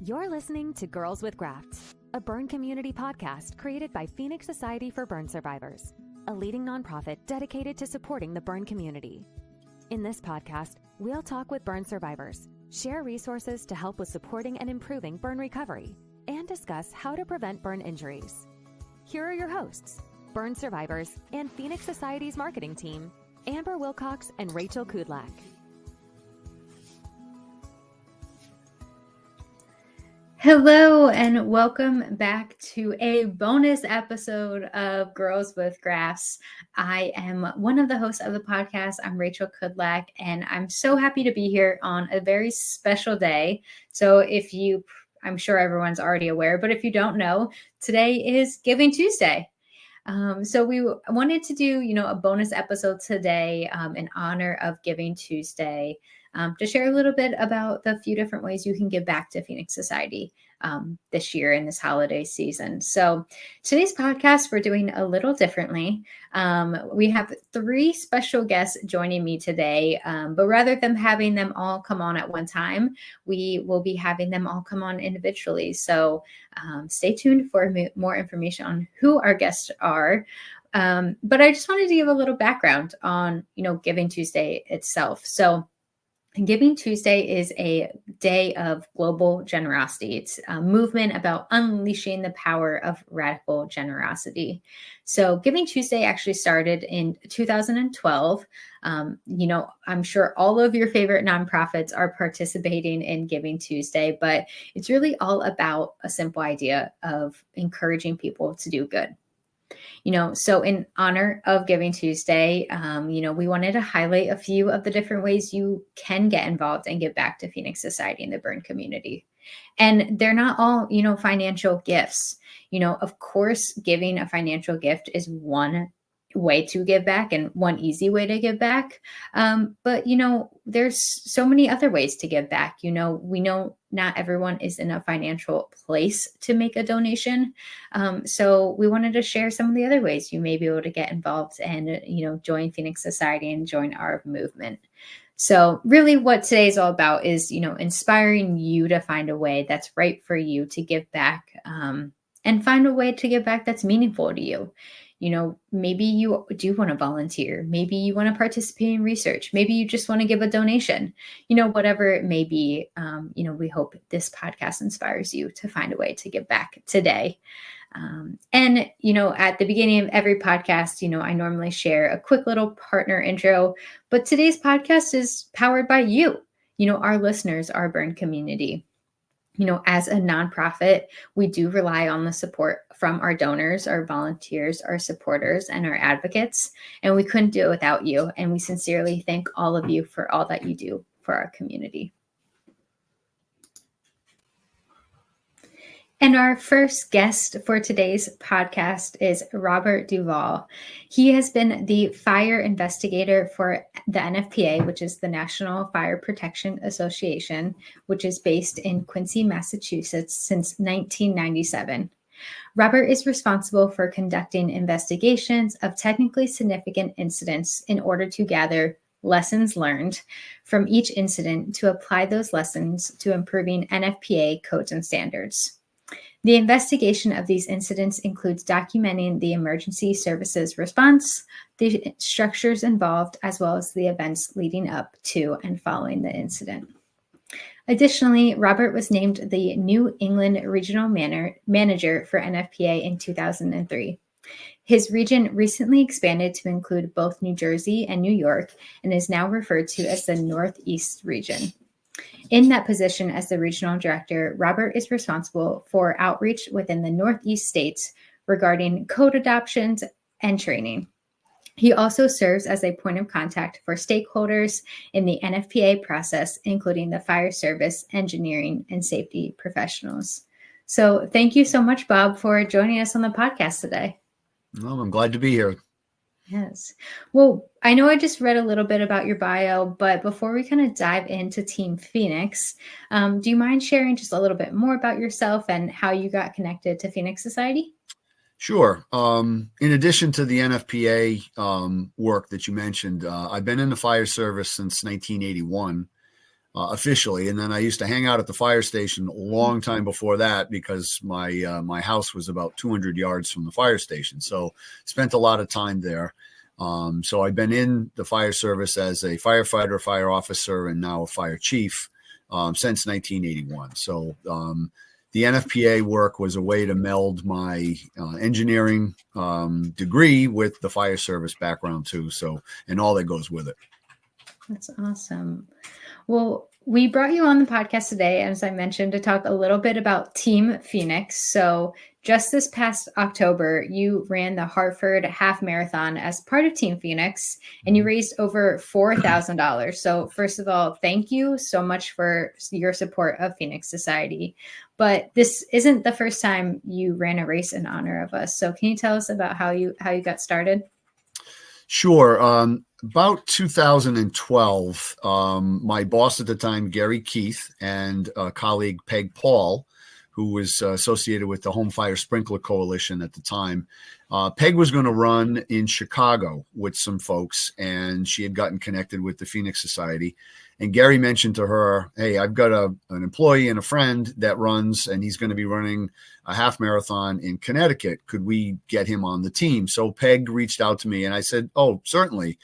You're listening to Girls with Grafts, a burn community podcast created by Phoenix Society for Burn Survivors, a leading nonprofit dedicated to supporting the burn community. In this podcast, we'll talk with burn survivors, share resources to help with supporting and improving burn recovery, and discuss how to prevent burn injuries. Here are your hosts, burn survivors and Phoenix Society's marketing team, Amber Wilcox and Rachel Kudlak. Hello and welcome back to a bonus episode of Girls with Grafts. I am one of the hosts of the podcast. I'm Rachel Kudlak, and I'm so happy to be here on a very special day. So I'm sure everyone's already aware, but if you don't know, today is Giving Tuesday. So we wanted to do, a bonus episode today in honor of Giving Tuesday. To share a little bit about the few different ways you can give back to Phoenix Society this year in this holiday season. So today's podcast, we're doing a little differently. We have three special guests joining me today, but rather than having them all come on at one time, we will be having them all come on individually. So stay tuned for more information on who our guests are. But I just wanted to give a little background on, Giving Tuesday itself. So Giving Tuesday is a day of global generosity. It's a movement about unleashing the power of radical generosity. So Giving Tuesday actually started in 2012. I'm sure all of your favorite nonprofits are participating in Giving Tuesday, but it's really all about a simple idea of encouraging people to do good. So in honor of Giving Tuesday, we wanted to highlight a few of the different ways you can get involved and give back to Phoenix Society and the burn community. And they're not all, financial gifts. Of course, giving a financial gift is one way to give back and one easy way to give back. But there's so many other ways to give back. We know not everyone is in a financial place to make a donation. So we wanted to share some of the other ways you may be able to get involved and, join Phoenix Society and join our movement. So really what today is all about is, inspiring you to find a way that's right for you to give back, and find a way to give back that's meaningful to you. Maybe you do want to volunteer. Maybe you want to participate in research. Maybe you just want to give a donation, whatever it may be. We hope this podcast inspires you to find a way to give back today. And at the beginning of every podcast, I normally share a quick little partner intro, but today's podcast is powered by you, our listeners, our burn community. As a nonprofit, we do rely on the support from our donors, our volunteers, our supporters, and our advocates. And we couldn't do it without you. And we sincerely thank all of you for all that you do for our community. And our first guest for today's podcast is Robert Duvall. He has been the fire investigator for the NFPA, which is the National Fire Protection Association, which is based in Quincy, Massachusetts since 1997. Robert is responsible for conducting investigations of technically significant incidents in order to gather lessons learned from each incident to apply those lessons to improving NFPA codes and standards. The investigation of these incidents includes documenting the emergency services response, the structures involved, as well as the events leading up to and following the incident. Additionally, Robert was named the New England Regional Manager for NFPA in 2003. His region recently expanded to include both New Jersey and New York and is now referred to as the Northeast region. In that position as the regional director, Robert is responsible for outreach within the Northeast states regarding code adoptions and training. He also serves as a point of contact for stakeholders in the NFPA process, including the fire service, engineering, and safety professionals. So thank you so much, Bob, for joining us on the podcast today. Well, I'm glad to be here. Yes. Well, I know I just read a little bit about your bio, but before we kind of dive into Team Phoenix, do you mind sharing just a little bit more about yourself and how you got connected to Phoenix Society? Sure. In addition to the NFPA work that you mentioned, I've been in the fire service since 1981. officially. And then I used to hang out at the fire station a long time before that because my house was about 200 yards from the fire station. So spent a lot of time there. So I've been in the fire service as a firefighter, fire officer, and now a fire chief since 1981. So the NFPA work was a way to meld my engineering degree with the fire service background too. So, and all that goes with it. That's awesome. Well, we brought you on the podcast today, as I mentioned, to talk a little bit about Team Phoenix. So just this past October, you ran the Hartford Half Marathon as part of Team Phoenix, and you raised over $4,000. So first of all, thank you so much for your support of Phoenix Society. But this isn't the first time you ran a race in honor of us. So can you tell us about how you got started? Sure. About 2012, my boss at the time, Gary Keith, and colleague Peg Paul, who was associated with the Home Fire Sprinkler Coalition at the time, Peg was going to run in Chicago with some folks, and she had gotten connected with the Phoenix Society. And Gary mentioned to her, hey, I've got an employee and a friend that runs, and he's going to be running a half marathon in Connecticut. Could we get him on the team? So Peg reached out to me, and I said, oh, certainly.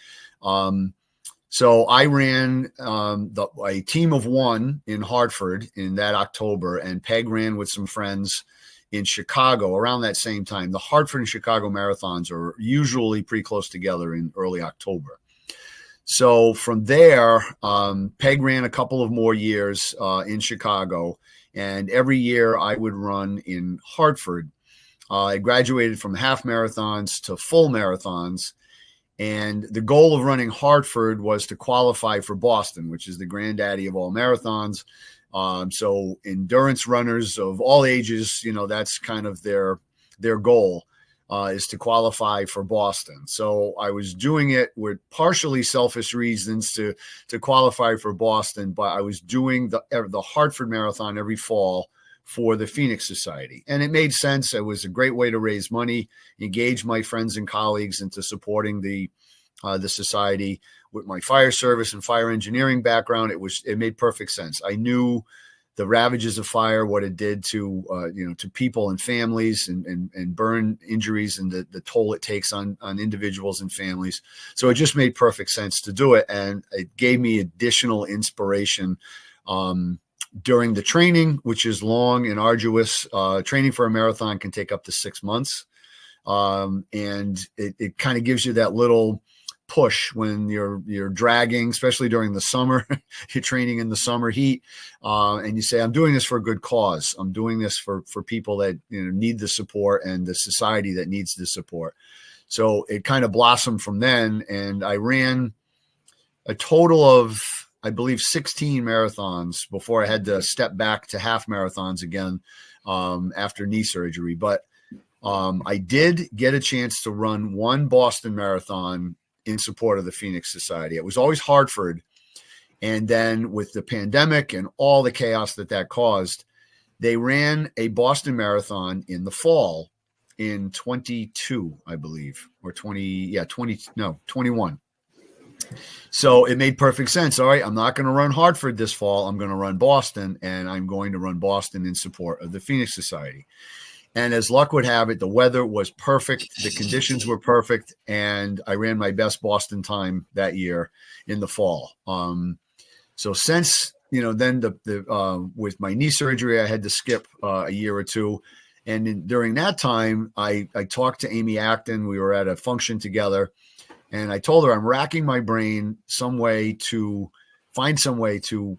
So I ran a team of one in Hartford in that October, and Peg ran with some friends in Chicago around that same time. The Hartford and Chicago marathons are usually pretty close together in early October. So from there, Peg ran a couple of more years in Chicago, and every year I would run in Hartford. I graduated from half marathons to full marathons, and the goal of running Hartford was to qualify for Boston, which is the granddaddy of all marathons. So endurance runners of all ages, that's kind of their goal. Is to qualify for Boston. So I was doing it with partially selfish reasons to qualify for Boston, but I was doing the Hartford Marathon every fall for the Phoenix Society. And it made sense. It was a great way to raise money, engage my friends and colleagues into supporting the society. With my fire service and fire engineering background, it made perfect sense. I knew the ravages of fire, what it did to people and families, and burn injuries, and the toll it takes on individuals and families. So it just made perfect sense to do it. And it gave me additional inspiration during the training, which is long and arduous. Training for a marathon can take up to 6 months. And it kind of gives you that little push when you're dragging, especially during the summer. You're training in the summer heat, and you say, I'm doing this for a good cause. I'm doing this for people that need the support, and the society that needs the support. So it kind of blossomed from then, and I ran a total of, I believe, 16 marathons before I had to step back to half marathons again after knee surgery. But I did get a chance to run one Boston Marathon in support of the Phoenix Society. It was always Hartford. And then with the pandemic and all the chaos that caused, they ran a Boston Marathon in the fall in 22, I believe, or 21. So it made perfect sense. All right, I'm not going to run Hartford this fall. I'm going to run Boston, and I'm going to run Boston in support of the Phoenix Society. And as luck would have it, the weather was perfect. The conditions were perfect. And I ran my best Boston time that year in the fall. So since, then with my knee surgery, I had to skip a year or two. And during that time, I talked to Amy Acton. We were at a function together. And I told her I'm racking my brain to find some way to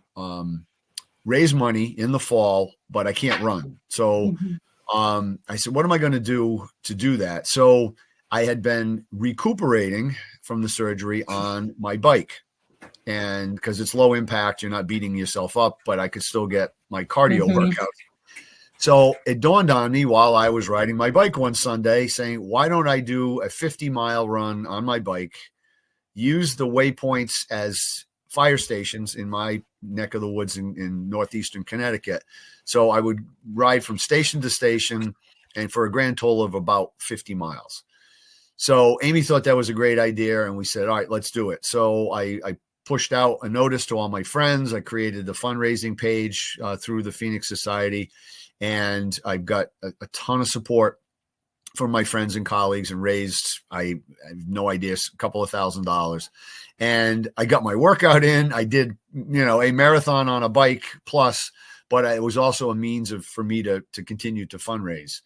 raise money in the fall, but I can't run. So I said, what am I going to do that? So I had been recuperating from the surgery on my bike, and because it's low impact, you're not beating yourself up, but I could still get my cardio workout. So it dawned on me while I was riding my bike one Sunday, saying, why don't I do a 50-mile run on my bike, use the waypoints as fire stations in my neck of the woods in northeastern Connecticut. So I would ride from station to station, and for a grand total of about 50 miles. So Amy thought that was a great idea, and we said, all right, let's do it. So I pushed out a notice to all my friends. I created the fundraising page through the Phoenix Society, and I've got a ton of support from my friends and colleagues, and raised, I have no idea, a couple of $1,000s. And I got my workout in. I did, a marathon on a bike plus, but it was also a means for me to continue to fundraise.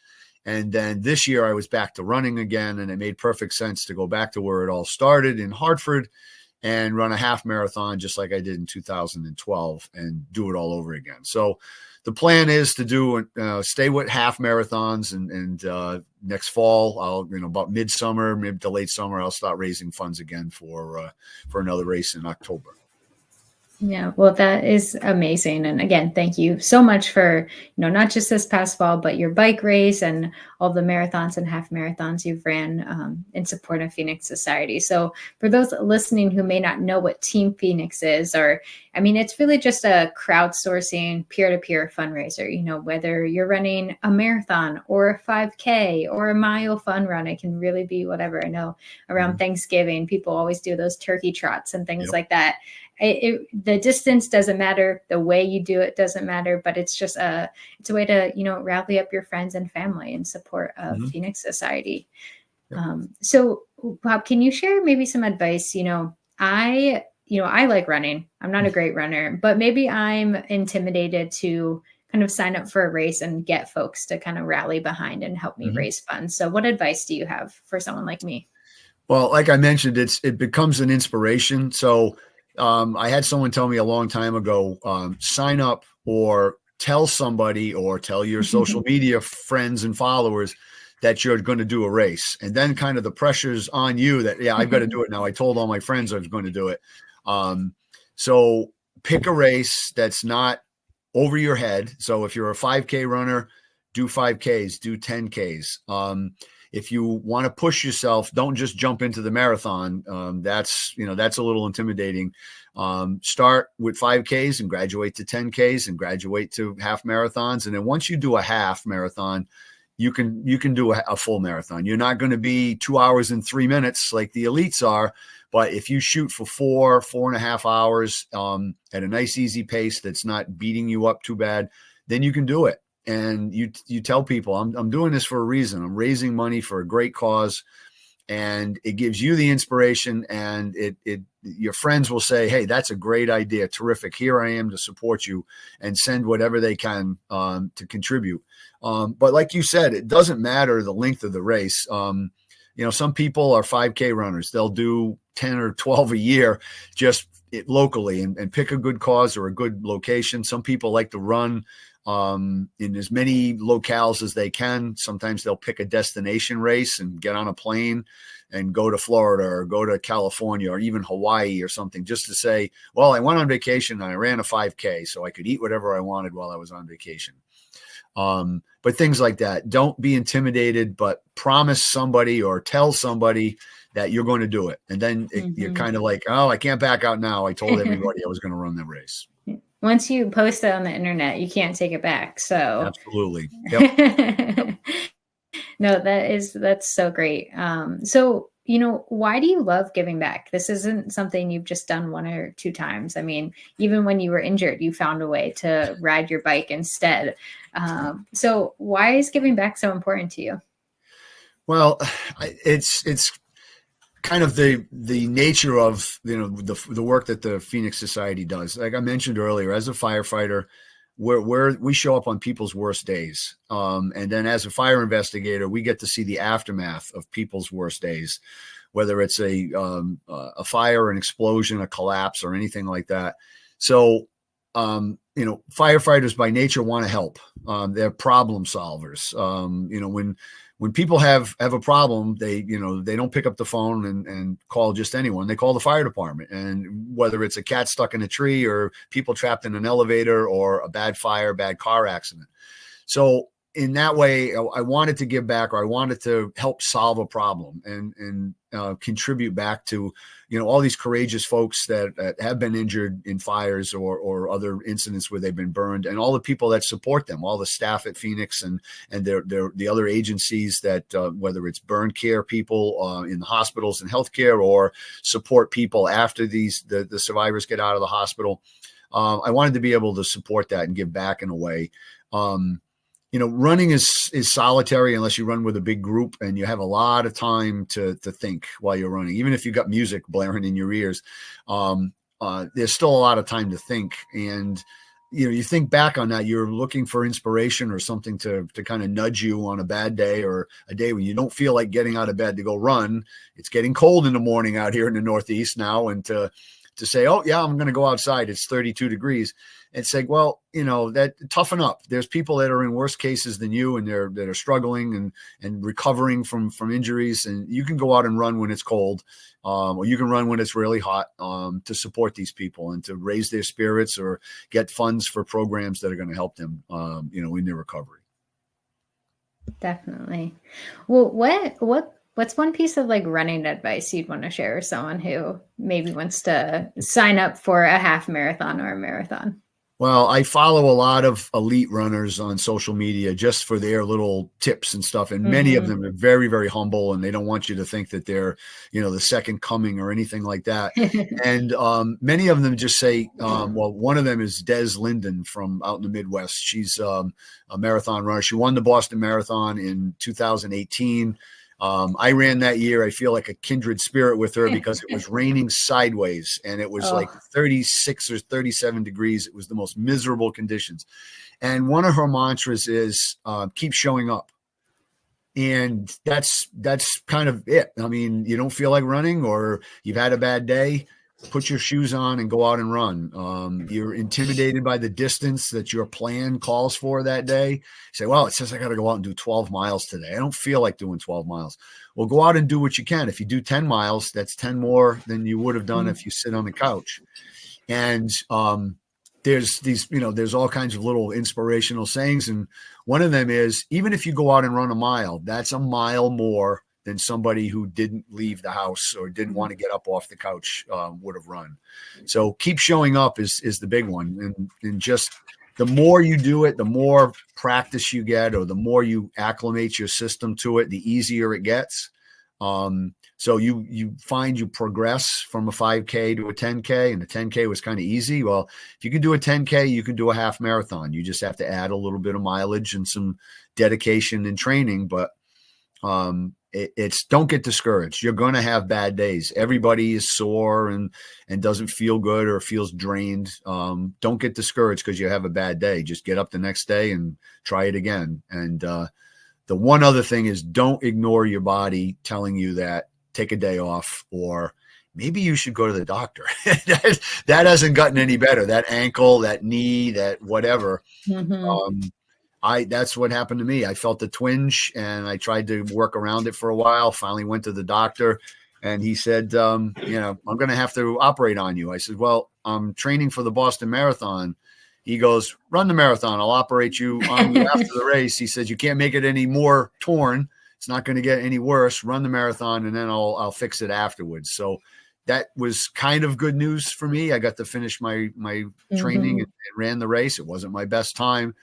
And then this year I was back to running again, and it made perfect sense to go back to where it all started in Hartford and run a half marathon just like I did in 2012 and do it all over again. So the plan is to stay with half marathons, and next fall, I'll, about midsummer, mid to late summer, I'll start raising funds again for another race in October. Yeah, well, that is amazing. And again, thank you so much for, not just this past fall, but your bike race and all the marathons and half marathons you've ran in support of Phoenix Society. So for those listening who may not know what Team Phoenix is, it's really just a crowdsourcing peer-to-peer fundraiser. Whether you're running a marathon or a 5K or a mile fun run, it can really be whatever. I know around Thanksgiving, people always do those turkey trots and things like that. The distance doesn't matter. The way you do it doesn't matter, but it's just it's a way to, rally up your friends and family in support of Phoenix Society. Yep. So Bob, can you share maybe some advice? I like running. I'm not a great runner, but maybe I'm intimidated to kind of sign up for a race and get folks to kind of rally behind and help me raise funds. So what advice do you have for someone like me? Well, like I mentioned, it becomes an inspiration. So I had someone tell me a long time ago, sign up or tell somebody or tell your social media friends and followers that you're going to do a race. And then kind of the pressure's on you that, I've got to do it now. I told all my friends I was going to do it. So pick a race that's not over your head. So if you're a 5K runner, do 5Ks, do 10Ks. If you want to push yourself, don't just jump into the marathon. That's a little intimidating. Start with 5Ks and graduate to 10Ks and graduate to half marathons. And then once you do a half marathon, you can do a full marathon. You're not going to be 2 hours and 3 minutes like the elites are. But if you shoot for 4.5 hours at a nice, easy pace that's not beating you up too bad, then you can do it. And you tell people, I'm doing this for a reason. I'm raising money for a great cause, and it gives you the inspiration. And your friends will say, "Hey, that's a great idea, terrific. Here I am to support you," and send whatever they can to contribute. But like you said, it doesn't matter the length of the race. Some people are 5K runners. They'll do 10 or 12 a year just locally and pick a good cause or a good location. Some people like to run in as many locales as they can. Sometimes they'll pick a destination race and get on a plane and go to Florida or go to California or even Hawaii or something, just to say, well, I went on vacation and I ran a 5K so I could eat whatever I wanted while I was on vacation. But things like that, don't be intimidated, but promise somebody or tell somebody that you're going to do it. And then you're kind of like, oh, I can't back out now. I told everybody I was going to run the race. Once you post it on the internet, you can't take it back. So absolutely. Yep. No, that's so great. So, why do you love giving back? This isn't something you've just done 1 or 2 times. I mean, even when you were injured, you found a way to ride your bike instead. So why is giving back so important to you? Well, it's kind of the nature of the work that the Phoenix Society does. Like I mentioned earlier, as a firefighter, we show up on people's worst days, and then as a fire investigator, we get to see the aftermath of people's worst days, whether it's a fire, an explosion, a collapse, or anything like that. So firefighters by nature want to help. They're problem solvers. When people have a problem, they don't pick up the phone and call just anyone. They call the fire department, and whether it's a cat stuck in a tree or people trapped in an elevator or a bad fire, bad car accident. So in that way, I wanted to give back, or I wanted to help solve a problem and contribute back to, all these courageous folks that have been injured in fires or other incidents where they've been burned, and all the people that support them, all the staff at Phoenix and the other agencies that, whether it's burn care people in the hospitals and healthcare, or support people after the survivors get out of the hospital. I wanted to be able to support that and give back in a way. Running is solitary unless you run with a big group, and you have a lot of time to think while you're running. Even if you've got music blaring in your ears, there's still a lot of time to think. And, you think back on that, you're looking for inspiration or something to kind of nudge you on a bad day, or a day when you don't feel like getting out of bed to go run. It's getting cold in the morning out here in the Northeast now. And to say, oh yeah, I'm going to go outside, it's 32 degrees. And say, well, that toughen up. There's people that are in worse cases than you, and that are struggling and recovering from injuries. And you can go out and run when it's cold, or you can run when it's really hot, to support these people and to raise their spirits, or get funds for programs that are going to help them, in their recovery. Definitely. Well, what's one piece of running advice you'd want to share with someone who maybe wants to sign up for a half marathon or a marathon? Well, I follow a lot of elite runners on social media just for their little tips and stuff. And many of them are very, very humble, and they don't want you to think that they're, the second coming or anything like that. And many of them just say, well, one of them is Des Linden from out in the Midwest. She's a marathon runner. She won the Boston Marathon in 2018. I ran that year. I feel like a kindred spirit with her, because it was raining sideways, and it was like 36 or 37 degrees. It was the most miserable conditions. And one of her mantras is, keep showing up. And that's kind of it. I mean, you don't feel like running, or you've had a bad day, put your shoes on and go out and run. You're intimidated by the distance that your plan calls for that day. You say, well, it says I got to go out and do 12 miles today. I don't feel like doing 12 miles. Well, go out and do what you can. If you do 10 miles, that's 10 more than you would have done if you sit on the couch. And there's these, there's all kinds of little inspirational sayings. And one of them is, even if you go out and run a mile, that's a mile more than somebody who didn't leave the house or didn't want to get up off the couch would have run. So keep showing up is the big one. And just the more you do it, the more practice you get, or the more you acclimate your system to it, the easier it gets. So you find you progress from a 5K to a 10K, and the 10K was kind of easy. Well, if you can do a 10K, you can do a half marathon. You just have to add a little bit of mileage and some dedication and training. But it's don't get discouraged. You're going to have bad days. Everybody is sore and doesn't feel good or feels drained. Don't get discouraged because you have a bad day. Just get up the next day and try it again. And the one other thing is, don't ignore your body telling you that take a day off, or maybe you should go to the doctor. that hasn't gotten any better. That ankle, that knee, that whatever. That's what happened to me. I felt a twinge, and I tried to work around it for a while. Finally went to the doctor, and he said, I'm going to have to operate on you. I said, well, I'm training for the Boston Marathon. He goes, run the marathon. I'll operate you on you after the race. He says, you can't make it any more torn. It's not going to get any worse. Run the marathon, and then I'll fix it afterwards. So that was kind of good news for me. I got to finish my training and ran the race. It wasn't my best time,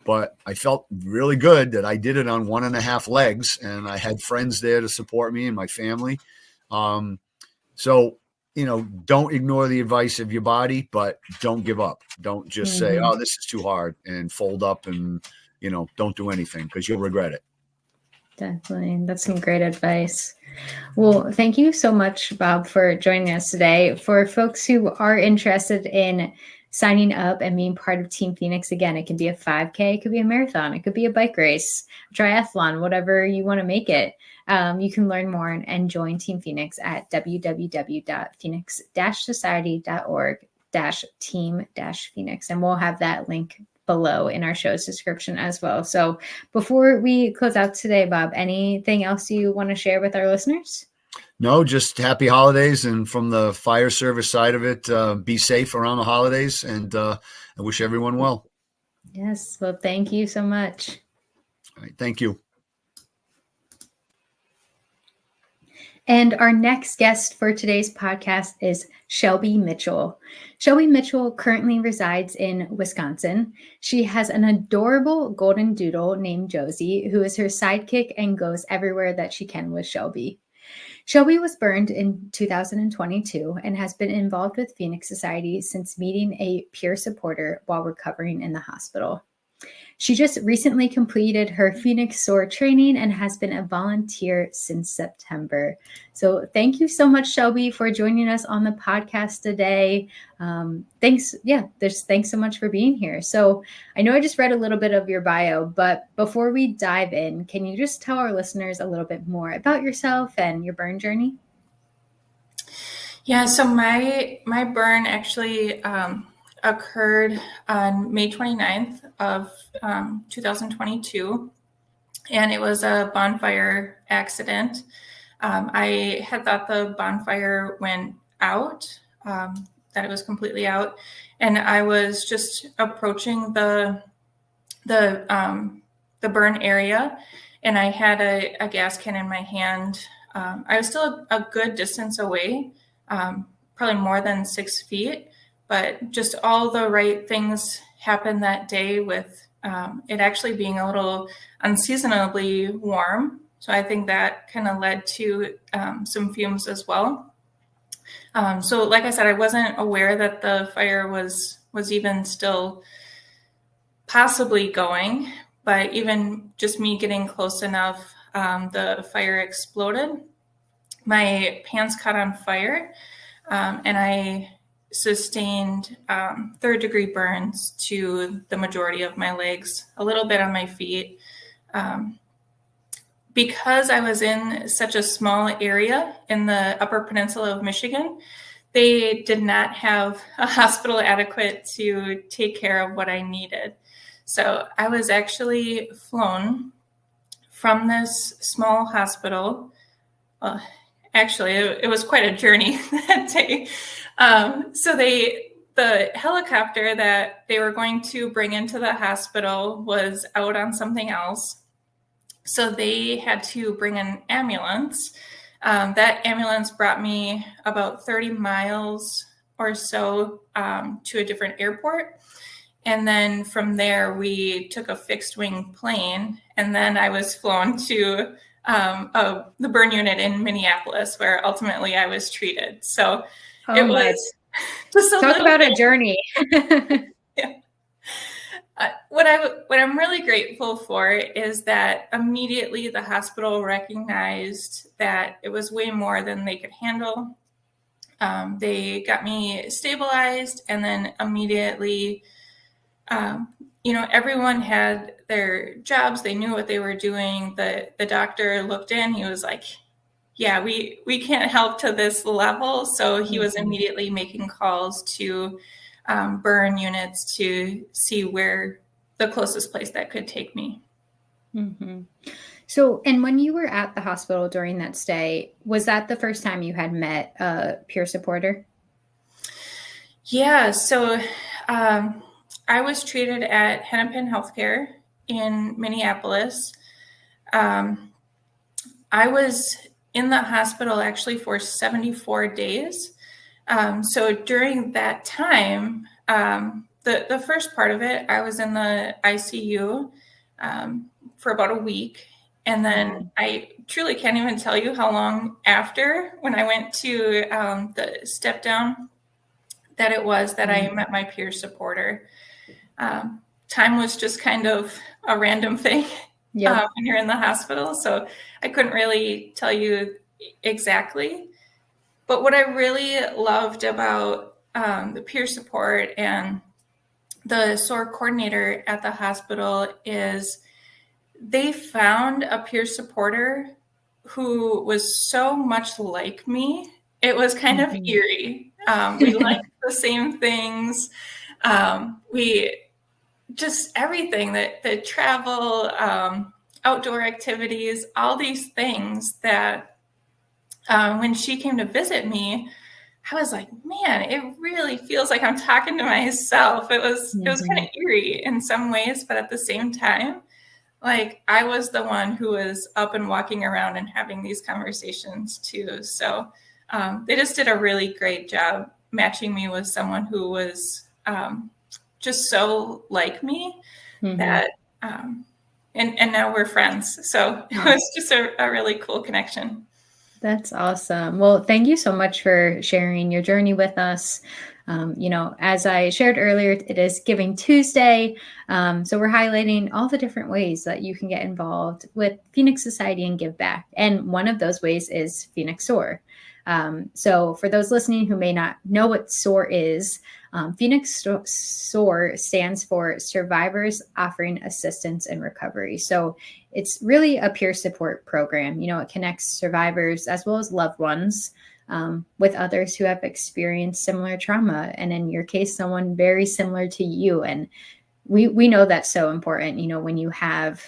but I felt really good that I did it on 1.5 legs, and I had friends there to support me and my family. So, don't ignore the advice of your body, but don't give up. Don't just say, oh, this is too hard, and fold up and, don't do anything, because you'll regret it. Definitely. That's some great advice. Well, thank you so much, Bob, for joining us today. For folks who are interested in signing up and being part of Team Phoenix, again, it can be a 5K, it could be a marathon, it could be a bike race, triathlon, whatever you want to make it. You can learn more and join Team Phoenix at www.phoenix-society.org-team-phoenix. And we'll have that link below in our show's description as well. So before we close out today, Bob, anything else you want to share with our listeners? No, just happy holidays. And from the fire service side of it, be safe around the holidays, and I wish everyone well. Yes. Well, thank you so much. All right. Thank you. And our next guest for today's podcast is Shelby Mitchell. Shelby Mitchell currently resides in Wisconsin. She has an adorable golden doodle named Josie, who is her sidekick and goes everywhere that she can with Shelby. Shelby was burned in 2022 and has been involved with Phoenix Society since meeting a peer supporter while recovering in the hospital. She just recently completed her Phoenix SOAR training and has been a volunteer since September. So thank you so much, Shelby, for joining us on the podcast today. Thanks so much for being here. So I know I just read a little bit of your bio, but before we dive in, can you just tell our listeners a little bit more about yourself and your burn journey? Yeah, so my burn actually occurred on May 29th of 2022, and it was a bonfire accident. I had thought the bonfire went out, that it was completely out, and I was just approaching the burn area, and I had a gas can in my hand. I was still a good distance away, probably more than 6 feet. But just all the right things happened that day with it actually being a little unseasonably warm. So I think that kind of led to some fumes as well. So like I said, I wasn't aware that the fire was even still possibly going, but even just me getting close enough, the fire exploded. My pants caught on fire, and I sustained third-degree burns to the majority of my legs, a little bit on my feet. Because I was in such a small area in the Upper Peninsula of Michigan, they did not have a hospital adequate to take care of what I needed. So I was actually flown from this small hospital. Actually, it was quite a journey that day. So the helicopter that they were going to bring into the hospital was out on something else. So they had to bring an ambulance. That ambulance brought me about 30 miles or so to a different airport. And then from there, we took a fixed wing plane. And then I was flown to the burn unit in Minneapolis, where ultimately I was treated. So it was just talk about a journey. Yeah. What I'm really grateful for is that immediately the hospital recognized that it was way more than they could handle. They got me stabilized, and then immediately, everyone had their jobs. They knew what they were doing. The doctor looked in. He was like, yeah, we can't help to this level. So he was immediately making calls to burn units to see where the closest place that could take me. Mm-hmm. So, and when you were at the hospital during that stay, was that the first time you had met a peer supporter? Yeah. So I was treated at Hennepin Healthcare in Minneapolis. I was in the hospital actually for 74 days. So during that time, the first part of it, I was in the ICU for about a week. And then I truly can't even tell you how long after, when I went to the step down, that it was that I met my peer supporter. Time was just kind of a random thing. When you're in the hospital. So I couldn't really tell you exactly. But what I really loved about the peer support and the SOAR coordinator at the hospital is they found a peer supporter who was so much like me. It was kind of eerie. We liked the same things. We just everything, the travel, outdoor activities, all these things that when she came to visit me, I was like, man, it really feels like I'm talking to myself. It was kind of eerie in some ways, but at the same time, like I was the one who was up and walking around and having these conversations too. So they just did a really great job matching me with someone who was just so like me that, and now we're friends. So it was just a really cool connection. That's awesome. Well, thank you so much for sharing your journey with us. As I shared earlier, it is Giving Tuesday. So we're highlighting all the different ways that you can get involved with Phoenix Society and give back. And one of those ways is Phoenix SOAR. So for those listening who may not know what SOAR is, Phoenix SOAR stands for Survivors Offering Assistance in Recovery. So it's really a peer support program. It connects survivors as well as loved ones with others who have experienced similar trauma. And in your case, someone very similar to you. And we know that's so important, when you have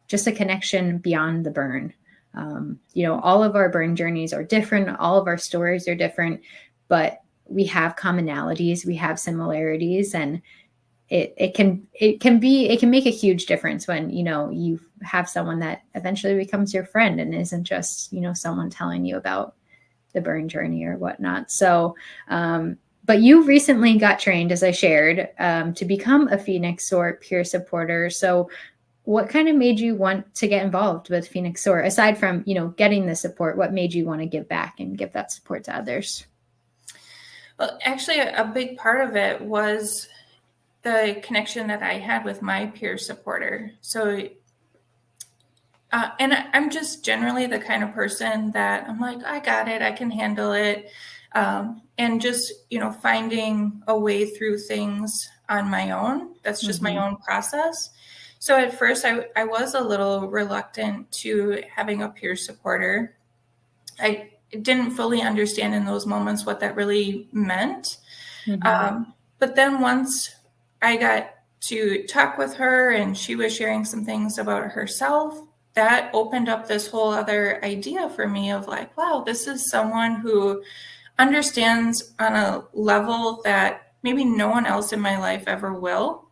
just a connection beyond the burn. All of our burn journeys are different. All of our stories are different, but we have commonalities, we have similarities, and it can make a huge difference when, you have someone that eventually becomes your friend and isn't just, someone telling you about the burn journey or whatnot. So, but you recently got trained, as I shared, to become a Phoenix SOAR peer supporter. So what kind of made you want to get involved with Phoenix SOAR, aside from, getting the support? What made you want to give back and give that support to others? Well, actually, a big part of it was the connection that I had with my peer supporter. So, and I'm just generally the kind of person that I'm like, I got it, I can handle it. And just, finding a way through things on my own. That's just my own process. So at first I was a little reluctant to having a peer supporter. I didn't fully understand in those moments what that really meant. But then once I got to talk with her and she was sharing some things about herself, that opened up this whole other idea for me of like, wow, this is someone who understands on a level that maybe no one else in my life ever will.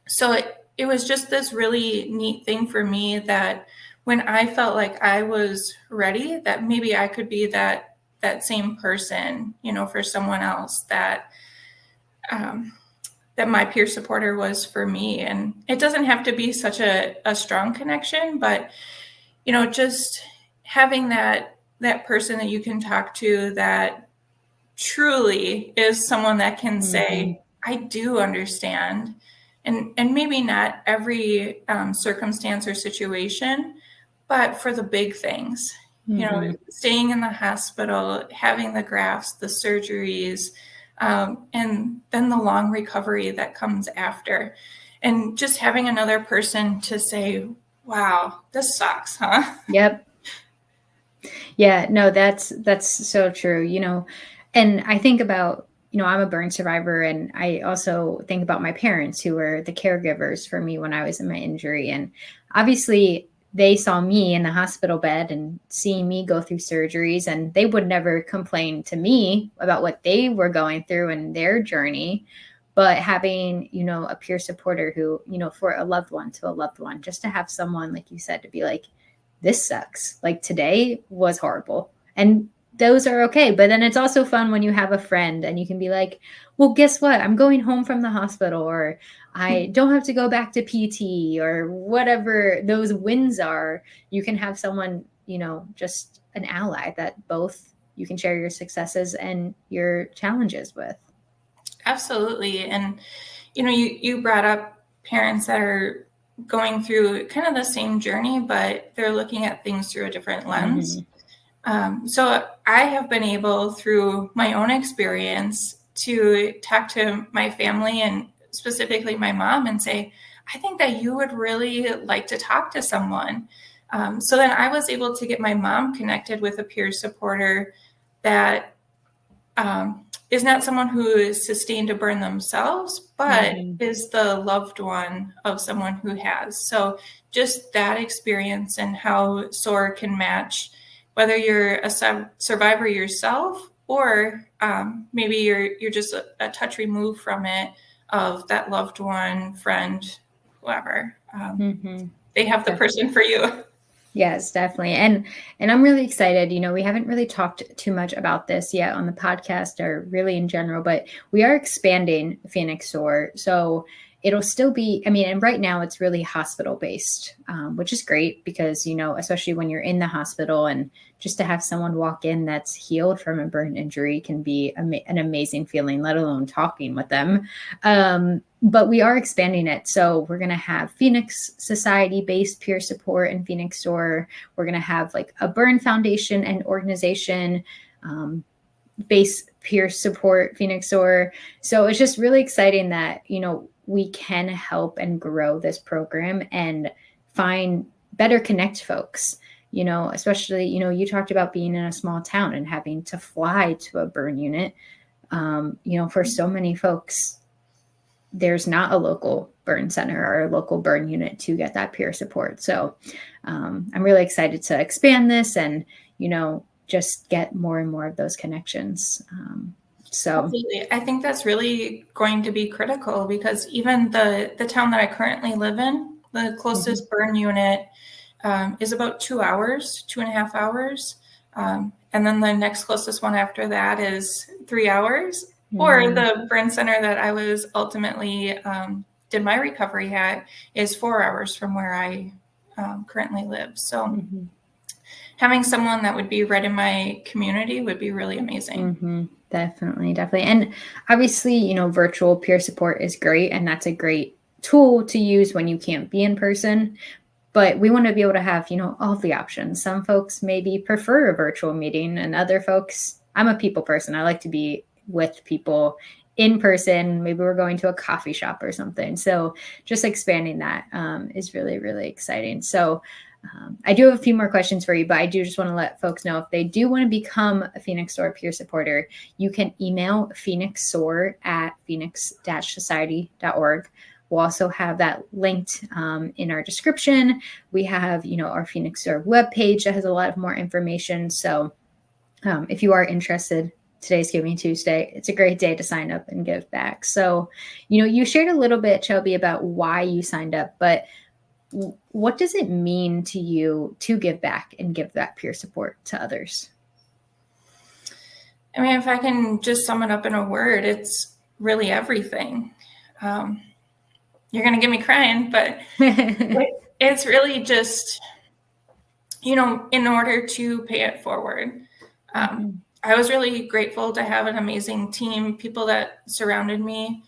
So it was just this really neat thing for me that when I felt like I was ready, that maybe I could be that same person, for someone else, that my peer supporter was for me. And it doesn't have to be such a strong connection, but, just having that person that you can talk to that truly is someone that can say, I do understand. And maybe not every circumstance or situation, but for the big things, staying in the hospital, having the grafts, the surgeries, and then the long recovery that comes after. And just having another person to say, wow, this sucks, huh? Yep. Yeah, no, that's so true, and I think about, I'm a burn survivor, and I also think about my parents who were the caregivers for me when I was in my injury. And obviously they saw me in the hospital bed and seeing me go through surgeries, and they would never complain to me about what they were going through in their journey. But having, a peer supporter who, for a loved one, just to have someone, like you said, to be like, this sucks. Like today was horrible. And those are okay. But then it's also fun when you have a friend and you can be like, well, guess what? I'm going home from the hospital, or I don't have to go back to PT, or whatever those wins are. You can have someone, just an ally that both you can share your successes and your challenges with. Absolutely. And, you brought up parents that are going through kind of the same journey, but they're looking at things through a different lens. So I have been able, through my own experience, to talk to my family and specifically my mom and say, I think that you would really like to talk to someone. So then I was able to get my mom connected with a peer supporter that is not someone who is sustained a burn themselves, but is the loved one of someone who has. So just that experience and how SOAR can match, whether you're a survivor yourself, or maybe you're just a touch removed from it, of that loved one, friend, whoever. They have the person for you. Yes, definitely. And I'm really excited. We haven't really talked too much about this yet on the podcast or really in general, but we are expanding Phoenix SOAR. So it'll still be, and right now it's really hospital based, which is great because, especially when you're in the hospital, and just to have someone walk in that's healed from a burn injury can be an amazing feeling, let alone talking with them. But we are expanding it. So we're going to have Phoenix Society based peer support in Phoenix SOAR. We're going to have like a burn foundation and organization based peer support Phoenix SOAR. So it's just really exciting that, we can help and grow this program and better connect folks, especially, you talked about being in a small town and having to fly to a burn unit. For so many folks, there's not a local burn center or a local burn unit to get that peer support. So I'm really excited to expand this and, just get more and more of those connections. Absolutely. I think that's really going to be critical because even the town that I currently live in, the closest burn unit is about 2.5 hours. And then the next closest one after that is 3 hours. Or the burn center that I was ultimately did my recovery at is 4 hours from where I currently live. So having someone that would be right in my community would be really amazing. Definitely. And obviously, virtual peer support is great. And that's a great tool to use when you can't be in person. But we want to be able to have, all of the options. Some folks maybe prefer a virtual meeting, and other folks, I'm a people person. I like to be with people in person. Maybe we're going to a coffee shop or something. So just expanding that is really, really exciting. So I do have a few more questions for you, but I do just want to let folks know if they do want to become a Phoenix SOAR peer supporter, you can email phoenixsoar@phoenix-society.org. We'll also have that linked in our description. We have, our Phoenix SOAR webpage that has a lot of more information. So if you are interested, today's Giving Tuesday. It's a great day to sign up and give back. So, you shared a little bit, Shelby, about why you signed up, but what does it mean to you to give back and give that peer support to others? If I can just sum it up in a word, it's really everything. You're going to get me crying, but it's really just, in order to pay it forward. I was really grateful to have an amazing team, people that surrounded me.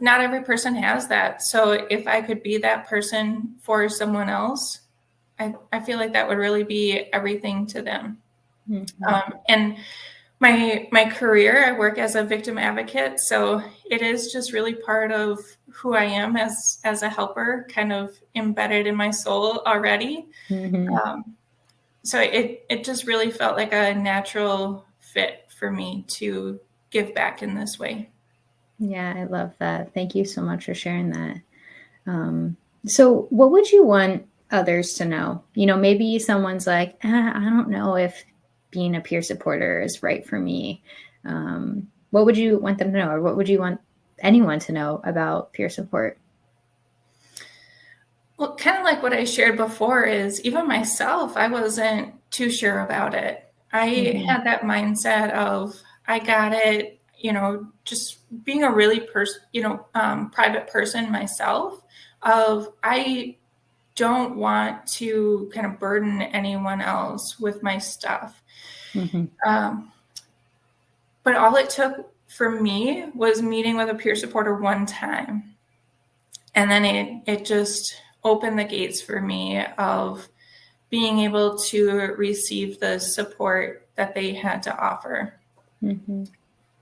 Not every person has that. So if I could be that person for someone else, I feel like that would really be everything to them. And my career, I work as a victim advocate. So it is just really part of who I am as a helper, kind of embedded in my soul already. So it just really felt like a natural fit for me to give back in this way. Yeah, I love that. Thank you so much for sharing that. So what would you want others to know? Maybe someone's like, I don't know if being a peer supporter is right for me. What would you want them to know, or what would you want anyone to know about peer support? Well, kind of like what I shared before is even myself, I wasn't too sure about it. I had that mindset of, I got it, just being a really private person myself, of I don't want to kind of burden anyone else with my stuff. But all it took for me was meeting with a peer supporter one time. And then it just opened the gates for me of being able to receive the support that they had to offer.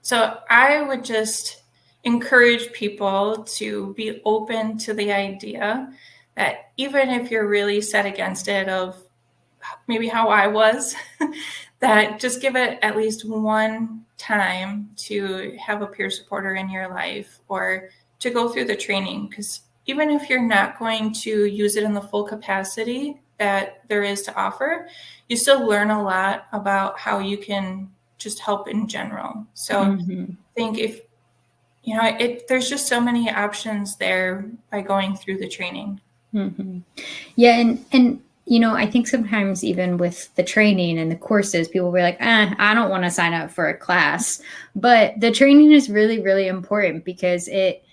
So I would just encourage people to be open to the idea that even if you're really set against it, of maybe how I was, that just give it at least one time to have a peer supporter in your life, or to go through the training. Because even if you're not going to use it in the full capacity that there is to offer, you still learn a lot about how you can just help in general. So I think if there's just so many options there by going through the training. Mm-hmm. Yeah. And, I think sometimes even with the training and the courses, people will be like, I don't want to sign up for a class, but the training is really, really important because it,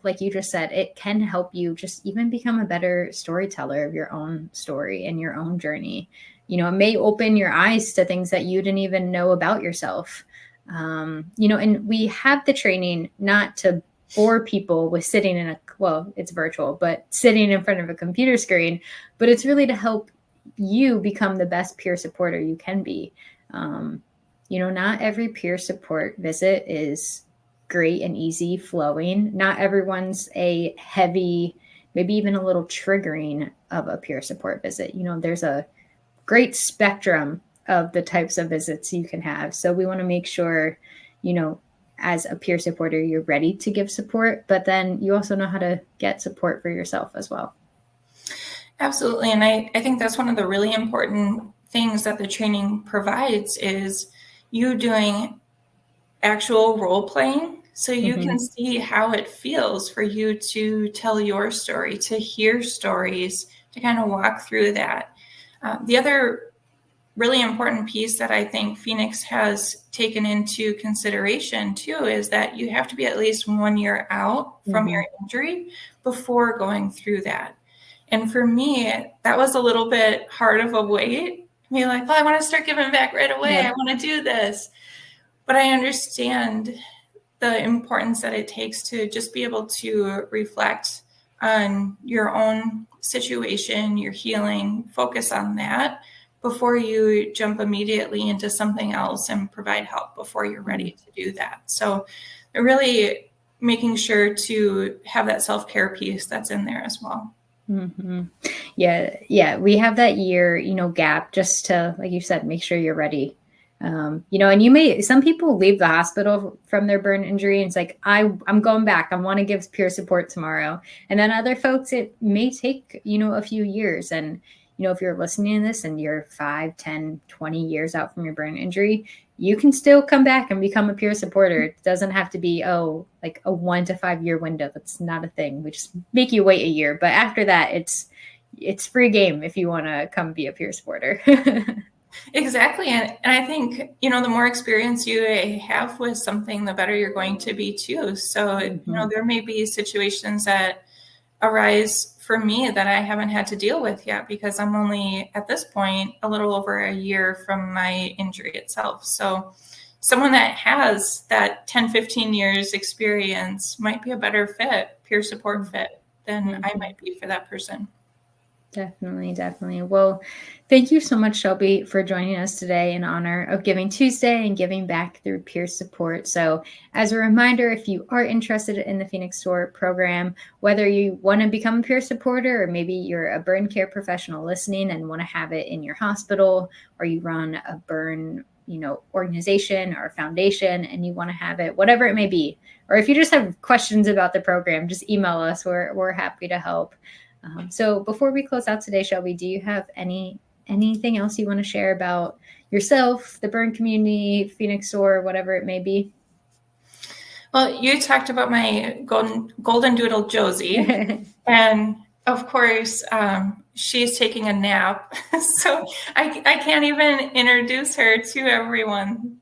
like you just said, it can help you just even become a better storyteller of your own story and your own journey. It may open your eyes to things that you didn't even know about yourself. And we have the training not to bore people with sitting it's virtual, but sitting in front of a computer screen, but it's really to help you become the best peer supporter you can be. Not every peer support visit is great and easy flowing. Not everyone's a heavy, maybe even a little triggering of a peer support visit. There's a great spectrum of the types of visits you can have. So we want to make sure, as a peer supporter, you're ready to give support, but then you also know how to get support for yourself as well. Absolutely. And I think that's one of the really important things that the training provides is you doing actual role playing so you can see how it feels for you to tell your story, to hear stories, to kind of walk through that. The other really important piece that I think Phoenix has taken into consideration too is that you have to be at least 1 year out from your injury before going through that. And for me, that was a little bit hard of a wait. Be like, I want to start giving back right away. I want to do this. But I understand the importance that it takes to just be able to reflect on your own situation, your healing, focus on that before you jump immediately into something else and provide help before you're ready to do that. So really making sure to have that self-care piece that's in there as well. Mm-hmm. Yeah. We have that year, gap just to, like you said, make sure you're ready. And some people leave the hospital from their burn injury and it's like, I'm going back. I want to give peer support tomorrow. And then other folks, it may take, a few years. And, if you're listening to this and you're 5, 10, 20 years out from your burn injury, you can still come back and become a peer supporter. It doesn't have to be, like a 1 to 5 year window. That's not a thing. We just make you wait a year. But after that, it's free game if you want to come be a peer supporter. Exactly. And I think, the more experience you have with something, the better you're going to be too. So, there may be situations that arise for me that I haven't had to deal with yet because I'm only at this point a little over a year from my injury itself. So someone that has that 10, 15 years experience might be a better fit, peer support fit than I might be for that person. Definitely. Well, thank you so much, Shelby, for joining us today in honor of Giving Tuesday and giving back through peer support. So as a reminder, if you are interested in the Phoenix SOAR program, whether you want to become a peer supporter or maybe you're a burn care professional listening and want to have it in your hospital, or you run a burn organization or foundation and you want to have it, whatever it may be, or if you just have questions about the program, just email us. We're happy to help. So before we close out today, Shelby, do you have anything else you want to share about yourself, the burn community, Phoenix SOAR, whatever it may be? Well, you talked about my golden doodle Josie, and of course, she's taking a nap, so I can't even introduce her to everyone.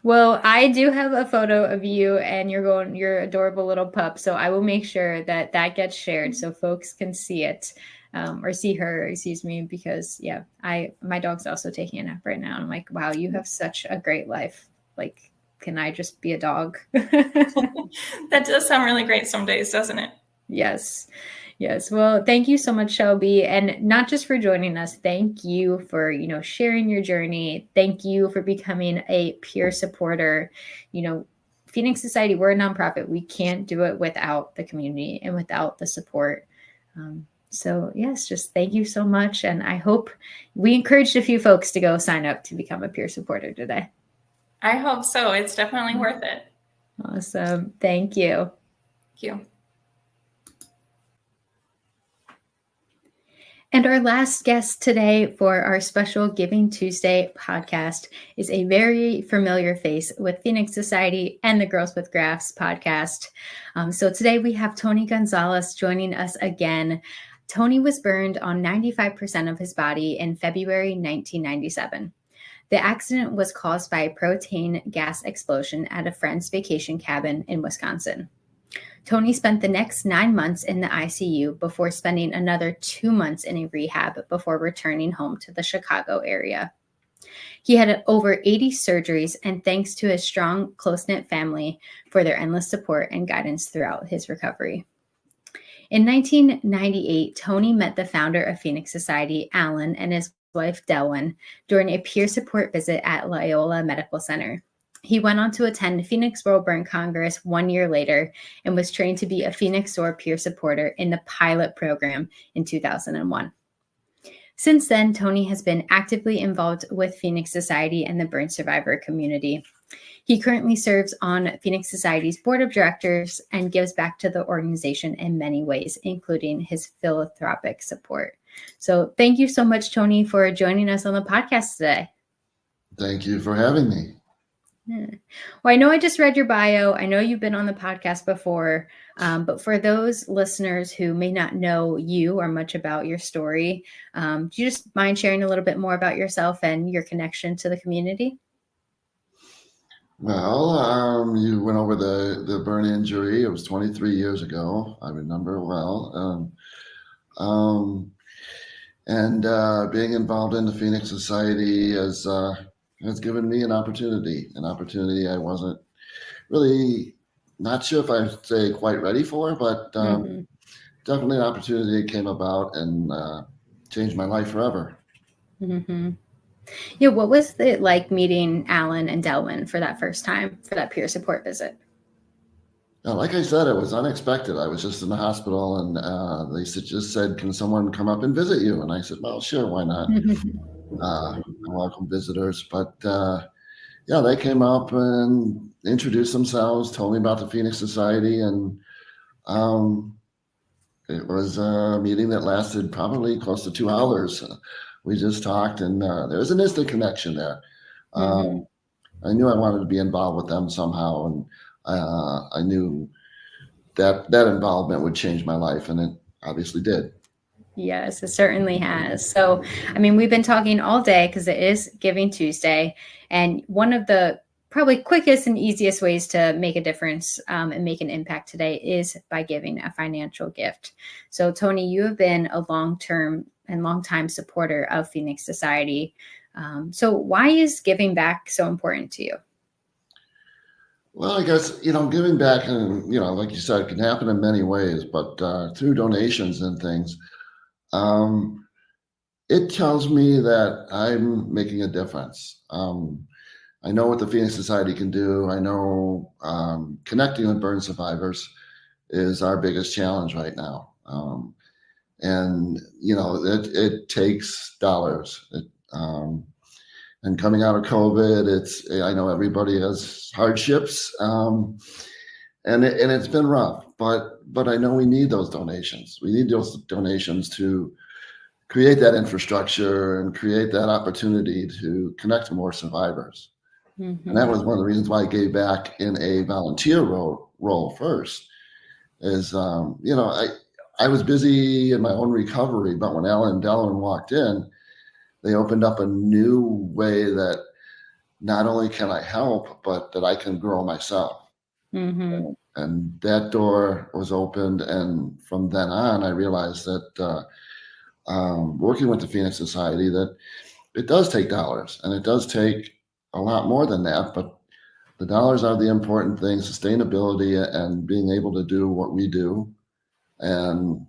Well, I do have a photo of you and your adorable little pup. So I will make sure that gets shared so folks can see it or see her, excuse me, because my dog's also taking a nap right now. And I'm like, wow, you have such a great life. Like, can I just be a dog? That does sound really great some days, doesn't it? Yes. Well, thank you so much, Shelby. And not just for joining us. Thank you for, sharing your journey. Thank you for becoming a peer supporter. Phoenix Society, we're a nonprofit. We can't do it without the community and without the support. So yes, just thank you so much. And I hope we encouraged a few folks to go sign up to become a peer supporter today. I hope so. It's definitely worth it. Awesome. Thank you. Thank you. And our last guest today for our special Giving Tuesday podcast is a very familiar face with Phoenix Society and the Girls with Grafts podcast. So today we have Tony Gonzalez joining us again. Tony was burned on 95% of his body in February 1997. The accident was caused by a propane gas explosion at a friend's vacation cabin in Wisconsin. Tony spent the next 9 months in the ICU before spending another 2 months in a rehab before returning home to the Chicago area. He had over 80 surgeries, and thanks to his strong, close-knit family for their endless support and guidance throughout his recovery. In 1998, Tony met the founder of Phoenix Society, Alan, and his wife, Delwyn, during a peer support visit at Loyola Medical Center. He went on to attend Phoenix World Burn Congress 1 year later and was trained to be a Phoenix SOAR peer supporter in the pilot program in 2001. Since then, Tony has been actively involved with Phoenix Society and the burn survivor community. He currently serves on Phoenix Society's board of directors and gives back to the organization in many ways, including his philanthropic support. So thank you so much, Tony, for joining us on the podcast today. Thank you for having me. Yeah. Well, I know I just read your bio. I know you've been on the podcast before, but for those listeners who may not know you or much about your story, do you just mind sharing a little bit more about yourself and your connection to the community? Well, you went over the burn injury. It was 23 years ago. I remember well. Being involved in the Phoenix Society has given me an opportunity I wasn't really not sure if I'd say quite ready for, but definitely an opportunity that came about and changed my life forever. Mm-hmm. Yeah, what was it like meeting Alan and Delwyn for that first time, for that peer support visit? Like I said, it was unexpected. I was just in the hospital and they just said, "Can someone come up and visit you?" And I said, "Well, sure, why not?" Welcome visitors. But they came up and introduced themselves, told me about the Phoenix Society, and it was a meeting that lasted probably close to 2 hours. We just talked, and there was an instant connection there. I knew I wanted to be involved with them somehow, and I knew that involvement would change my life, and it obviously did. Yes, it certainly has. So, I mean, we've been talking all day because it is Giving Tuesday. And one of the probably quickest and easiest ways to make a difference and make an impact today is by giving a financial gift. So, Tony, you have been a long-time supporter of Phoenix Society. So why is giving back so important to you? Well, I guess, giving back, and, like you said, can happen in many ways, but through donations and things, it tells me that I'm making a difference. I know what the Phoenix Society can do. I know connecting with burn survivors is our biggest challenge right now. It takes dollars. And coming out of COVID, I know everybody has hardships, and it's been rough. But I know we need those donations. We need those donations to create that infrastructure and create that opportunity to connect to more survivors. Mm-hmm. And that was one of the reasons why I gave back in a volunteer role first. Is I was busy in my own recovery, but when Alan and Delwyn walked in, they opened up a new way that not only can I help, but that I can grow myself. Mm-hmm. And that door was opened. And from then on, I realized that working with the Phoenix Society, that it does take dollars, and it does take a lot more than that. But the dollars are the important thing, sustainability and being able to do what we do. And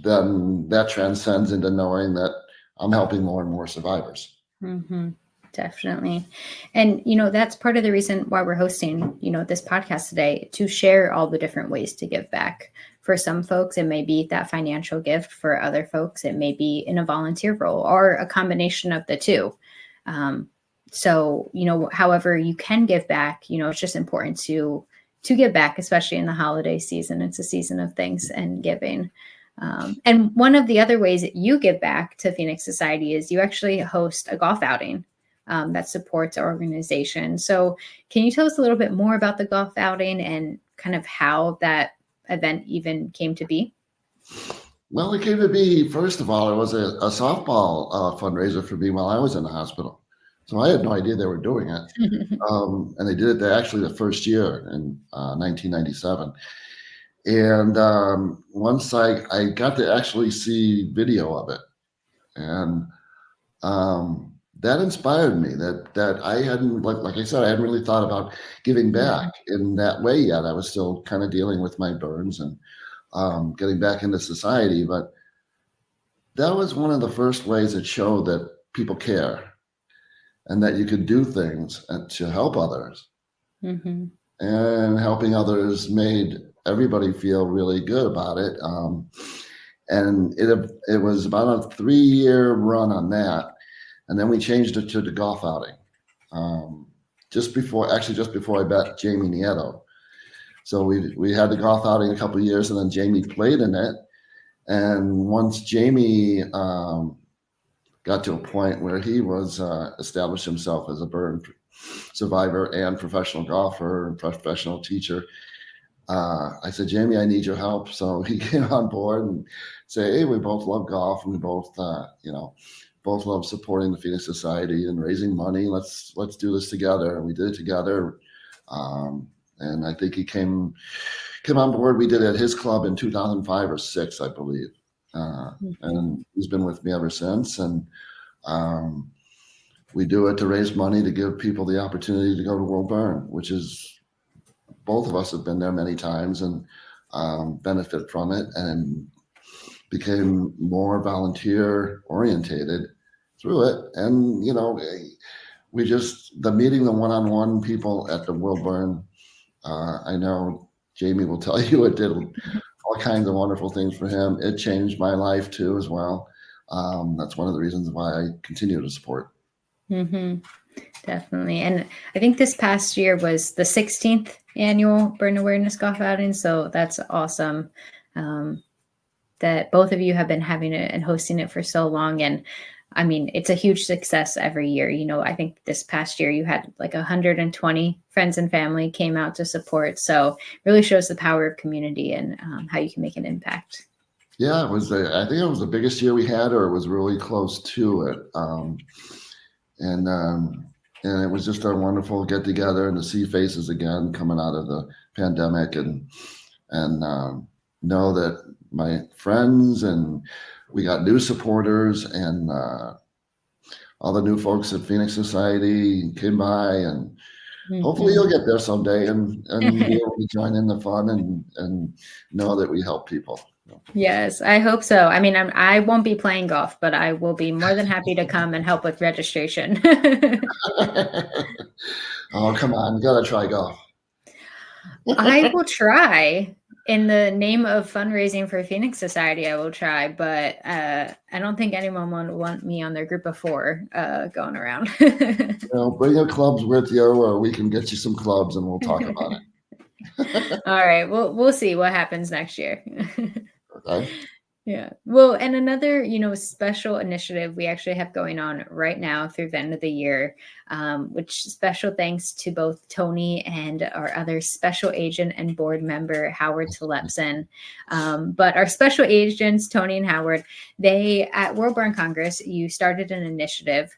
then that transcends into knowing that I'm helping more and more survivors. Mm-hmm. Definitely. And, that's part of the reason why we're hosting, this podcast today, to share all the different ways to give back. For some folks, it may be that financial gift. For other folks, it may be in a volunteer role or a combination of the two. So, however you can give back, it's just important to give back, especially in the holiday season. It's a season of thanks and giving. And one of the other ways that you give back to Phoenix Society is you actually host a golf outing that supports our organization. So can you tell us a little bit more about the golf outing and kind of how that event even came to be? Well, it came to be, first of all, it was a softball fundraiser for me while I was in the hospital. So I had no idea they were doing it. And they did it actually the first year in 1997. And once I got to actually see video of it. And that inspired me that I hadn't, like I said, I hadn't really thought about giving back in that way yet. I was still kind of dealing with my burns and getting back into society. But that was one of the first ways it showed that people care and that you could do things to help others. Mm-hmm. And helping others made everybody feel really good about it. And it was about a 3-year run on that. And then we changed it to the golf outing just before I met Jamie Nieto. So we had the golf outing a couple of years, and then Jamie played in it. And once Jamie got to a point where he was established himself as a burn survivor and professional golfer and professional teacher, I said, Jamie, I need your help. So he came on board and said, hey, we both love golf, and we both both love supporting the Phoenix Society and raising money. Let's do this together. And we did it together. And I think he came on board. We did it at his club in 2005 or 6, I believe. And he's been with me ever since. And we do it to raise money to give people the opportunity to go to World Burn, which is, both of us have been there many times and benefit from it, and became more volunteer orientated through it. And, we just, the one-on-one people at the World Burn, I know Jamie will tell you it did all kinds of wonderful things for him. It changed my life too, as well. That's one of the reasons why I continue to support. Mm-hmm. Definitely. And I think this past year was the 16th annual Burn Awareness Golf Outing. So that's awesome that both of you have been having it and hosting it for so long. And I mean, it's a huge success every year. I think this past year you had like 120 friends and family came out to support. So it really shows the power of community and how you can make an impact. Yeah, I think it was the biggest year we had, or it was really close to it. And it was just a wonderful get together and to see faces again coming out of the pandemic and know that my friends, and we got new supporters, and all the new folks at Phoenix Society came by, and hopefully you'll get there someday and be able to join in the fun and know that we help people. Yes, I hope so. I mean, I won't be playing golf, but I will be more than happy to come and help with registration. Oh, come on. You got to try golf. I will try. In the name of fundraising for Phoenix Society, I will try, but I don't think anyone would want me on their group of 4 going around. Bring your clubs with you, or we can get you some clubs and we'll talk about it. All right. We'll see what happens next year. Okay. Yeah. Well, and another, special initiative we actually have going on right now through the end of the year, which special thanks to both Tony and our other special agent and board member, Howard Tlepson. But our special agents, Tony and Howard, they at World Burn Congress, you started an initiative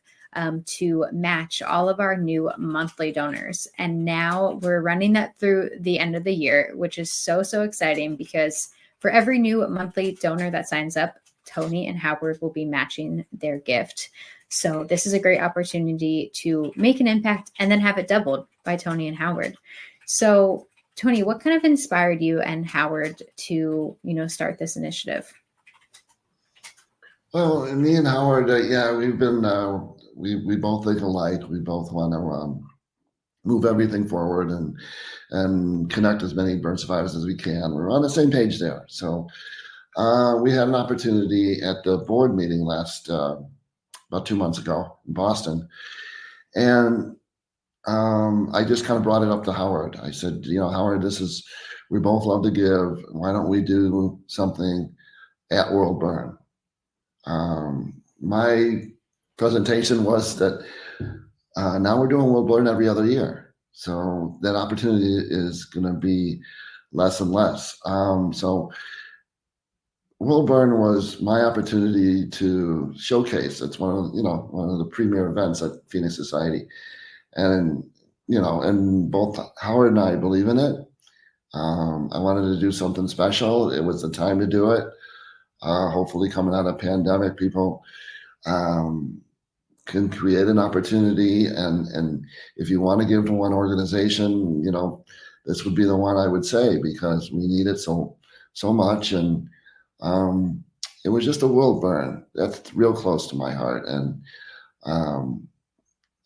to match all of our new monthly donors. And now we're running that through the end of the year, which is so, so exciting because for every new monthly donor that signs up, Tony and Howard will be matching their gift. So this is a great opportunity to make an impact and then have it doubled by Tony and Howard. So Tony, what kind of inspired you and Howard to, start this initiative? Well, me and Howard, we've been, we both think alike. We both want to move everything forward and connect as many burn survivors as we can. We're on the same page there. So we had an opportunity at the board meeting about 2 months ago in Boston. And I just kind of brought it up to Howard. I said, Howard, we both love to give. Why don't we do something at World Burn. My presentation was that now we're doing World Burn every other year. So that opportunity is going to be less and less. So World Burn was my opportunity to showcase. It's one of the premier events at Phoenix Society, and and both Howard and I believe in it. I wanted to do something special. It was the time to do it. Hopefully, coming out of pandemic, people can create an opportunity, and if you want to give to one organization, this would be the one I would say, because we need it so much. And it was just a World Burn that's real close to my heart, and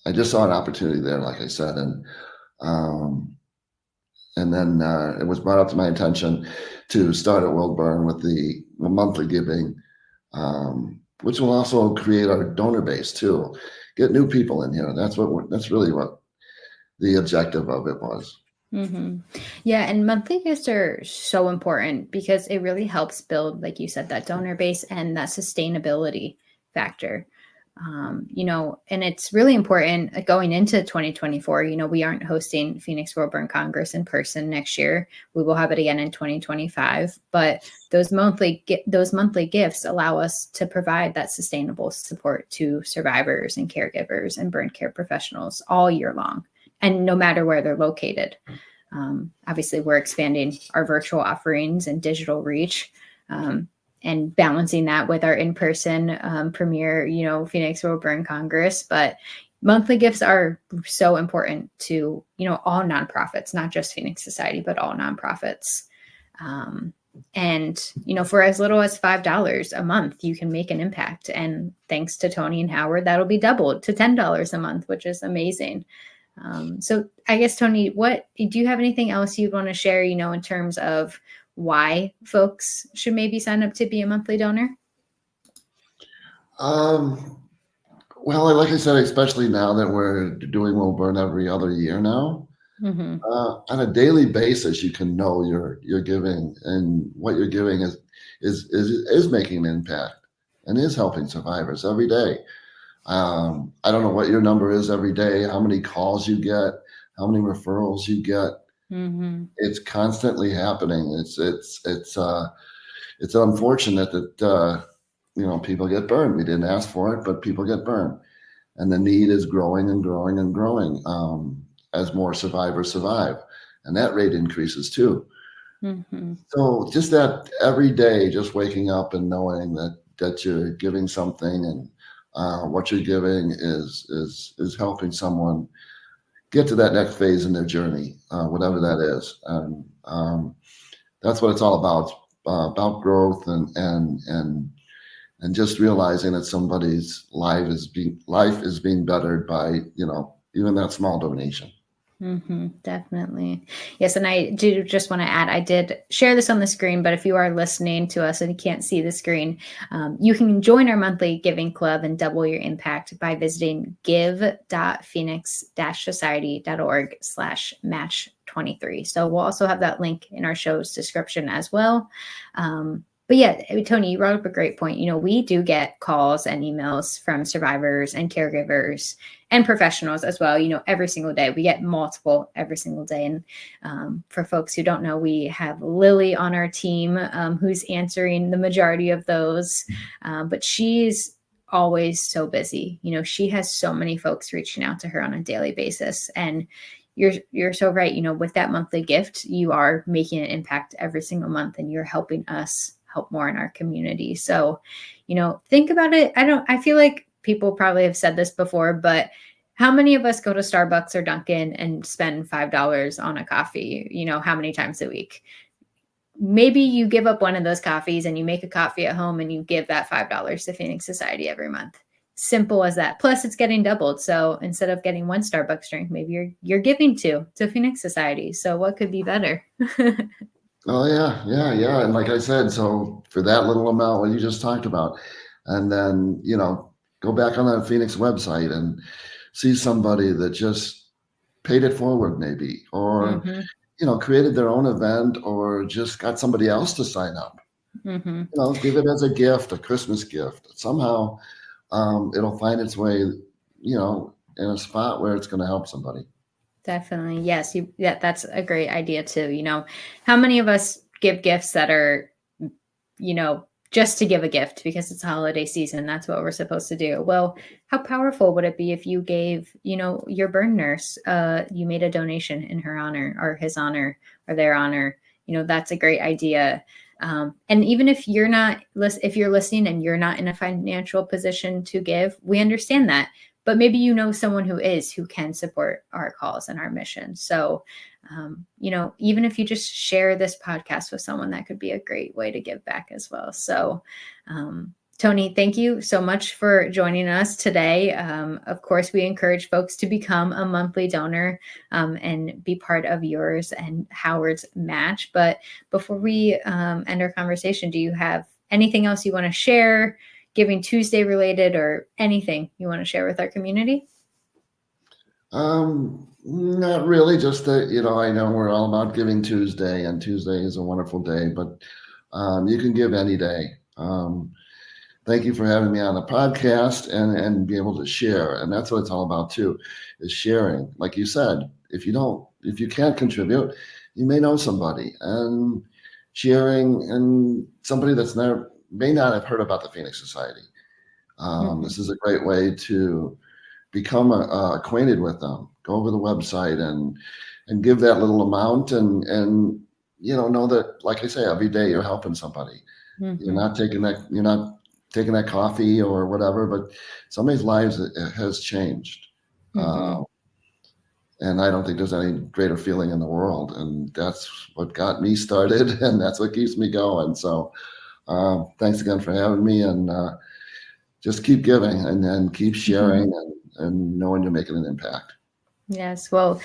I just saw an opportunity there, like I said, and then it was brought up to my attention to start at World Burn with the monthly giving, which will also create our donor base too, get new people in here. That's really what the objective of it was. Mm-hmm. Yeah, and monthly gifts are so important because it really helps build, like you said, that donor base and that sustainability factor. And it's really important going into 2024. We aren't hosting Phoenix World Burn Congress in person next year. We will have it again in 2025. But those monthly gifts allow us to provide that sustainable support to survivors and caregivers and burn care professionals all year long, and no matter where they're located. Obviously, we're expanding our virtual offerings and digital reach. And balancing that with our in-person premier, Phoenix World Burn Congress. But monthly gifts are so important to, all nonprofits, not just Phoenix Society, but all nonprofits. And for as little as $5 a month, you can make an impact. And thanks to Tony and Howard, that'll be doubled to $10 a month, which is amazing. So I guess, Tony, do you have anything else you'd want to share, in terms of why folks should maybe sign up to be a monthly donor? Well, like I said, especially now that we're doing World Burn every other year now, Mm-hmm. On a daily basis, you can know you're giving, and what you're giving is making an impact and is helping survivors every day. I don't know what your number is every day, how many calls you get, how many referrals you get. Mm-hmm. It's constantly happening. It's unfortunate that people get burned. We didn't ask for it, but people get burned, and the need is growing and growing and growing as more survivors survive, and that rate increases too. Mm-hmm. So just that every day, just waking up and knowing that you're giving something, and what you're giving is helping someone get to that next phase in their journey, whatever that is. And that's what it's all about growth and just realizing that somebody's life is being bettered by, even that small donation. Mm-hmm, definitely. Yes. And I do just want to add, I did share this on the screen, but if you are listening to us and you can't see the screen, you can join our monthly giving club and double your impact by visiting give.phoenix-society.org/match23. So we'll also have that link in our show's description as well. But yeah, Tony, you brought up a great point. We do get calls and emails from survivors and caregivers and professionals as well. Every single day we get multiple every single day. And for folks who don't know, we have Lily on our team who's answering the majority of those. But she's always so busy. She has so many folks reaching out to her on a daily basis. And you're so right. With that monthly gift, you are making an impact every single month, and you're helping us help more in our community. So, think about it. I feel like people probably have said this before, but how many of us go to Starbucks or Dunkin' and spend $5 on a coffee, how many times a week? Maybe you give up one of those coffees and you make a coffee at home and you give that $5 to Phoenix Society every month. Simple as that. Plus it's getting doubled. So instead of getting one Starbucks drink, maybe you're giving two to Phoenix Society. So what could be better? Oh yeah. And like I said, so for that little amount, what you just talked about, and then, go back on that Phoenix website and see somebody that just paid it forward maybe, or, Mm-hmm. Created their own event, or just got somebody else to sign up. Mm-hmm. Give it as a gift, a Christmas gift. Somehow it'll find its way, in a spot where it's going to help somebody. Definitely. Yes. That's a great idea too. How many of us give gifts that are, just to give a gift because it's holiday season? That's what we're supposed to do. Well, how powerful would it be if you gave, your burn nurse, you made a donation in her honor or his honor or their honor? That's a great idea. And even if if you're listening and you're not in a financial position to give, we understand that. But maybe someone who can support our cause and our mission. So, even if you just share this podcast with someone, that could be a great way to give back as well. So, Tony, thank you so much for joining us today. Of course, we encourage folks to become a monthly donor and be part of yours and Howard's match. But before we end our conversation, do you have anything else you want to share, Giving Tuesday related, or anything you want to share with our community? Not really. Just that, I know we're all about Giving Tuesday, and Tuesday is a wonderful day, but you can give any day. Thank you for having me on the podcast and be able to share. And that's what it's all about too, is sharing. Like you said, if you can't contribute, you may know somebody, and sharing, and somebody that's may not have heard about the Phoenix Society. This is a great way to become acquainted with them. Go over the website and give that little amount, and know that, like I say, every day you're helping somebody. Mm-hmm. You're not taking that coffee or whatever, but somebody's lives has changed. Mm-hmm. And I don't think there's any greater feeling in the world. And that's what got me started, and that's what keeps me going. So thanks again for having me, and just keep giving and keep sharing, and knowing you're making an impact. Yes. Well,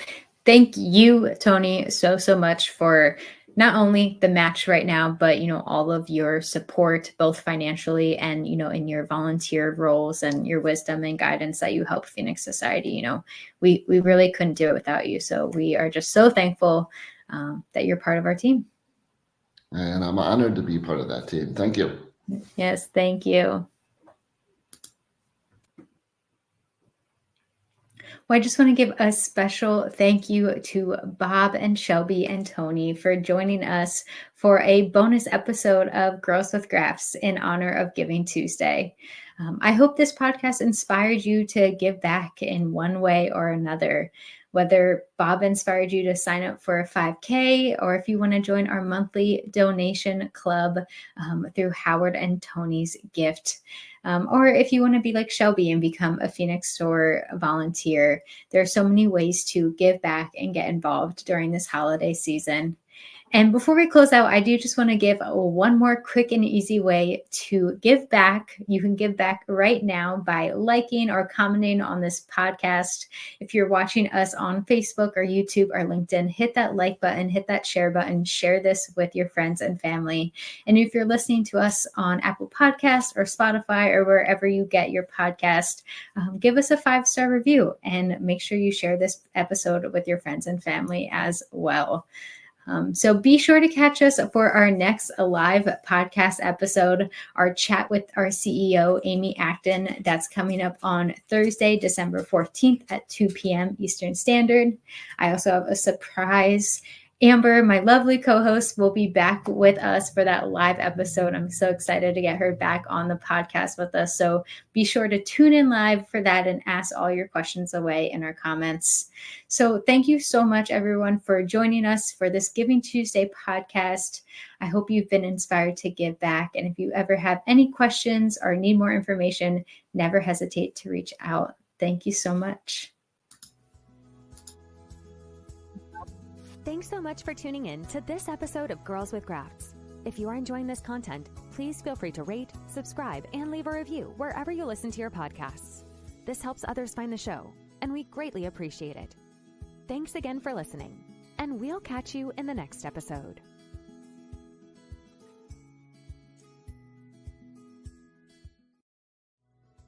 thank you, Tony, so much for not only the match right now, but, all of your support, both financially and, in your volunteer roles, and your wisdom and guidance that you help Phoenix Society. We really couldn't do it without you. So we are just so thankful that you're part of our team. And I'm honored to be part of that team. Thank you. Yes, thank you. Well, I just want to give a special thank you to Bob and Shelby and Tony for joining us for a bonus episode of Girls with Grafts in honor of Giving Tuesday. I hope this podcast inspired you to give back in one way or another. Whether Bob inspired you to sign up for a 5K, or if you want to join our monthly donation club through Howard and Tony's gift, or if you want to be like Shelby and become a Phoenix Store volunteer. There are so many ways to give back and get involved during this holiday season. And before we close out, I do just want to give one more quick and easy way to give back. You can give back right now by liking or commenting on this podcast. If you're watching us on Facebook or YouTube or LinkedIn, hit that like button, hit that share button, share this with your friends and family. And if you're listening to us on Apple Podcasts or Spotify or wherever you get your podcast, give us a 5-star review, and make sure you share this episode with your friends and family as well. So be sure to catch us for our next live podcast episode, our chat with our CEO, Amy Acton. That's coming up on Thursday, December 14th at 2 p.m. Eastern Standard. I also have a surprise. Amber, my lovely co-host, will be back with us for that live episode. I'm so excited to get her back on the podcast with us. So be sure to tune in live for that and ask all your questions away in our comments. So thank you so much, everyone, for joining us for this Giving Tuesday podcast. I hope you've been inspired to give back. And if you ever have any questions or need more information, never hesitate to reach out. Thank you so much. Thanks so much for tuning in to this episode of Girls with Grafts. If you are enjoying this content, please feel free to rate, subscribe, and leave a review wherever you listen to your podcasts. This helps others find the show, and we greatly appreciate it. Thanks again for listening, and we'll catch you in the next episode.